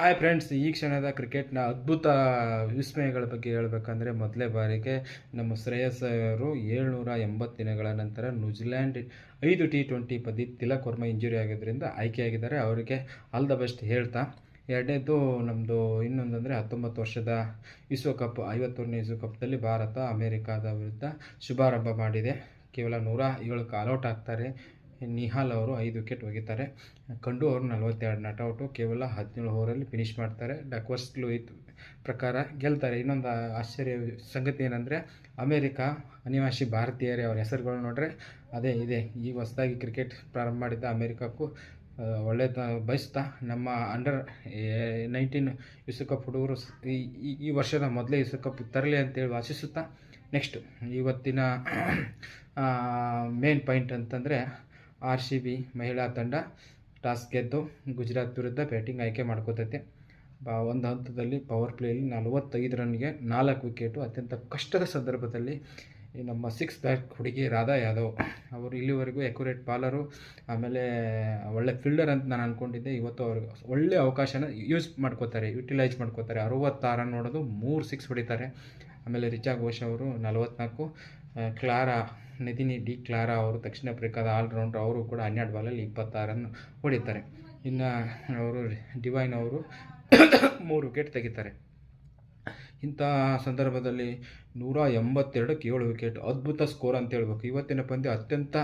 Hi friends, ಈ ಕ್ಷಣದ ಕ್ರಿಕೆಟ್ನ ಅದ್ಭುತ ವಿಸ್ಮಯಗಳ ಬಗ್ಗೆ ಹೇಳಬೇಕಂದ್ರೆ ಮೊದಲೇ ಬಾರಿಗೆ ನಮ್ಮ ಶ್ರೇಯಸ್ ಅವರು 780 ದಿನಗಳ ನಂತರ ನ್ಯೂಜಿಲ್ಯಾಂಡ್ 5 T20 ಪಂದ್ಯ ತಿಲಕ್ ವರ್ಮಾ ಇಂಜುರಿ ಆಗಿದ್ದರಿಂದ ಆಯ್ಕೆಯಾಗಿದ್ದಾರೆ. ಅವರಿಗೆ ಆಲ್ ದ ಬೆಸ್ಟ್ ಹೇಳ್ತಾ, ಎರಡನೇದು ನಮ್ಮದು ಇನ್ನೊಂದಂದರೆ 19 ವರ್ಷದ ವಿಶ್ವಕಪ್ 51ನೇ ವಿಶ್ವಕಪ್ದಲ್ಲಿ ಭಾರತ ಅಮೇರಿಕಾದ ವಿರುದ್ಧ ಶುಭಾರಂಭ ಮಾಡಿದೆ. ಕೇವಲ 107 ಆಲ್ಔಟ್ ಆಗ್ತಾರೆ. ನಿಹಾಲ್ ಅವರು 5 ವಿಕೆಟ್ ಒಗಿತಾರೆ. ಕಂಡು ಅವರು 42 ನಾಟ್ಔಟು, ಕೇವಲ 17 ಓವರಲ್ಲಿ ಫಿನಿಷ್ ಮಾಡ್ತಾರೆ. ಡಕ್ವರ್ಸ್ ಲೂಯಿತ್ ಪ್ರಕಾರ ಗೆಲ್ತಾರೆ. ಇನ್ನೊಂದು ಆಶ್ಚರ್ಯ ಸಂಗತಿ ಏನಂದರೆ, ಅಮೇರಿಕಾ ಅನಿವಾಸಿ ಭಾರತೀಯರೇ ಅವರ ಹೆಸರುಗಳು ನೋಡ್ರೆ ಅದೇ ಇದೆ. ಈ ಹೊಸದಾಗಿ ಕ್ರಿಕೆಟ್ ಪ್ರಾರಂಭ ಮಾಡಿದ್ದ ಅಮೇರಿಕಕ್ಕೂ ಒಳ್ಳೆಯದ ಬಯಸ್ತಾ, ನಮ್ಮ ಅಂಡರ್-19 ವಿಶ್ವಕಪ್ ಹುಡುಗರು ಈ ವರ್ಷದ ಮೊದಲೇ ವಿಶ್ವಕಪ್ ತರಲಿ ಅಂತೇಳಿ ಆಶಿಸುತ್ತಾ, ನೆಕ್ಸ್ಟ್ ಇವತ್ತಿನ ಮೇನ್ ಪಾಯಿಂಟ್ ಅಂತಂದರೆ RCB ಮಹಿಳಾ ತಂಡ ಟಾಸ್ ಗೆದ್ದು ಗುಜರಾತ್ ವಿರುದ್ಧ ಬ್ಯಾಟಿಂಗ್ ಆಯ್ಕೆ ಮಾಡ್ಕೋತೈತೆ. ಒಂದು ಹಂತದಲ್ಲಿ ಪವರ್ ಪ್ಲೇಯಲ್ಲಿ 45 ರನ್ಗೆ 4 ವಿಕೆಟು. ಅತ್ಯಂತ ಕಷ್ಟದ ಸಂದರ್ಭದಲ್ಲಿ ನಮ್ಮ 6 ಬ್ಯಾಕ್ ಹುಡುಗಿ ರಾಧಾ ಯಾದವ್ ಅವರು ಇಲ್ಲಿವರೆಗೂ ಎಕ್ಯುರೇಟ್ ಬಾಲರು, ಆಮೇಲೆ ಒಳ್ಳೆ ಫೀಲ್ಡರ್ ಅಂತ ನಾನು ಅಂದ್ಕೊಂಡಿದ್ದೆ. ಇವತ್ತು ಅವ್ರಿಗೆ ಒಳ್ಳೆ ಅವಕಾಶನ ಯುಟಿಲೈಸ್ ಮಾಡ್ಕೋತಾರೆ. 66 ರನ್ ನೋಡೋದು, 3 ಸಿಕ್ಸ್ ಹೊಡಿತಾರೆ. ಆಮೇಲೆ ರಿಚಾ ಘೋಷ್ ಅವರು 44, ನದಿನಿ ಡಿ ಕ್ಲಾರಾ ಅವರು ದಕ್ಷಿಣ ಆಫ್ರಿಕಾದ ಆಲ್ರೌಂಡರ್, ಅವರು ಕೂಡ 12 ಬಾಲಲ್ಲಿ 26 ರನ್ ಹೊಡಿತಾರೆ. ಇನ್ನು ಅವರು ಡಿವೈನ್ ಅವರು 3 ವಿಕೆಟ್ ತೆಗಿತಾರೆ. ಇಂಥ ಸಂದರ್ಭದಲ್ಲಿ 182ಕ್ಕೆ 7 ವಿಕೆಟ್, ಅದ್ಭುತ ಸ್ಕೋರ್ ಅಂತ ಹೇಳ್ಬೇಕು. ಇವತ್ತಿನ ಪಂದ್ಯ ಅತ್ಯಂತ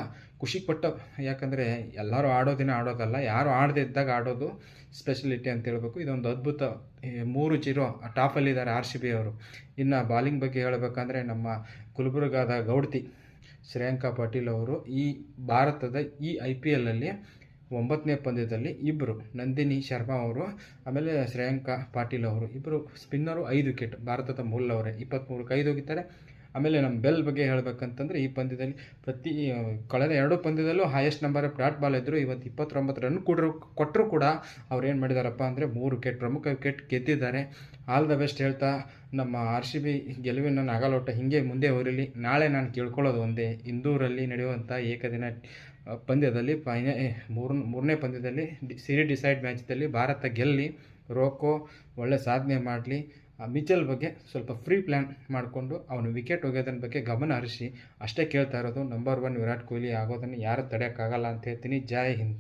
ಖುಷಿಪಟ್ಟ, ಯಾಕಂದರೆ ಎಲ್ಲರೂ ಆಡೋದಿನ ಆಡೋದಲ್ಲ, ಯಾರು ಆಡದೇ ಇದ್ದಾಗ ಆಡೋದು ಸ್ಪೆಷಲಿಟಿ ಅಂತ ಹೇಳ್ಬೇಕು. ಇದೊಂದು ಅದ್ಭುತ 3-0 ಟಾಪಲ್ಲಿದ್ದಾರೆ RCB ಅವರು. ಇನ್ನು ಬಾಲಿಂಗ್ ಬಗ್ಗೆ ಹೇಳಬೇಕಂದ್ರೆ, ನಮ್ಮ ಗುಲ್ಬರ್ಗಾದ ಗೌಡ್ತಿ ಶ್ರೇಯಾಂಕಾ ಪಾಟೀಲ್ ಅವರು ಈ ಭಾರತದ ಈ IPLನಲ್ಲಿ 9ನೇ ಪಂದ್ಯದಲ್ಲಿ ಇಬ್ಬರು, ನಂದಿನಿ ಶರ್ಮಾ ಅವರು ಆಮೇಲೆ ಶ್ರೇಯಾಂಕಾ ಪಾಟೀಲ್ ಅವರು ಇಬ್ಬರು ಸ್ಪಿನ್ನರು 5 ವಿಕೆಟ್, ಭಾರತದ ಮೂಲವರೇ 23ಕ್ಕೆ 5 ಹೋಗಿದ್ದಾರೆ. ಆಮೇಲೆ ನಮ್ಮ ಬೆಲ್ ಬಗ್ಗೆ ಹೇಳಬೇಕಂತಂದರೆ, ಈ ಪಂದ್ಯದಲ್ಲಿ ಕಳೆದ 2 ಪಂದ್ಯದಲ್ಲೂ highest number of dot ball ಇದ್ದರು. ಇವತ್ತು 29 ರನ್ ಕೊಟ್ಟರು ಕೂಡ ಅವ್ರು ಏನು ಮಾಡಿದಾರಪ್ಪ ಅಂದರೆ 3 ವಿಕೆಟ್, ಪ್ರಮುಖ ವಿಕೆಟ್ ಗೆದ್ದಿದ್ದಾರೆ. ಆಲ್ ದ ಬೆಸ್ಟ್ ಹೇಳ್ತಾ, ನಮ್ಮ RCB ಗೆಲುವಿನ ನಾಗಾಲೋಟ ಹೀಗೆ ಮುಂದೆ ಹೊರಲಿ. ನಾಳೆ ನಾನು ಕೇಳ್ಕೊಳ್ಳೋದು ಒಂದೇ, ಇಂದೂರಲ್ಲಿ ನಡೆಯುವಂಥ ಏಕದಿನ ಪಂದ್ಯದಲ್ಲಿ ಮೂರನೇ ಪಂದ್ಯದಲ್ಲಿ ಸೀರೀಸ್ ಡಿಸೈಡ್ ಮ್ಯಾಚ್ದಲ್ಲಿ ಭಾರತ ಗೆಲ್ಲಿ ರೋಕೋ ಒಳ್ಳೆ ಸಾಧನೆ ಮಾಡಲಿ. ಮಿಚೆಲ್ ಬಗ್ಗೆ ಸ್ವಲ್ಪ ಫ್ರೀ ಪ್ಲ್ಯಾನ್ ಮಾಡಿಕೊಂಡು ಅವನು ವಿಕೆಟ್ ಒಗೆಯೋದನ್ನ ಬಗ್ಗೆ ಗಮನ ಹರಿಸಿ ಅಷ್ಟೇ ಕೇಳ್ತಾ ಇರೋದು. ನಂಬರ್ 1 ವಿರಾಟ್ ಕೊಹ್ಲಿ ಆಗೋದನ್ನು ಯಾರು ತಡೆಯೋಕ್ಕಾಗಲ್ಲ ಅಂತ ಹೇಳ್ತೀನಿ. ಜೈ ಹಿಂದ್.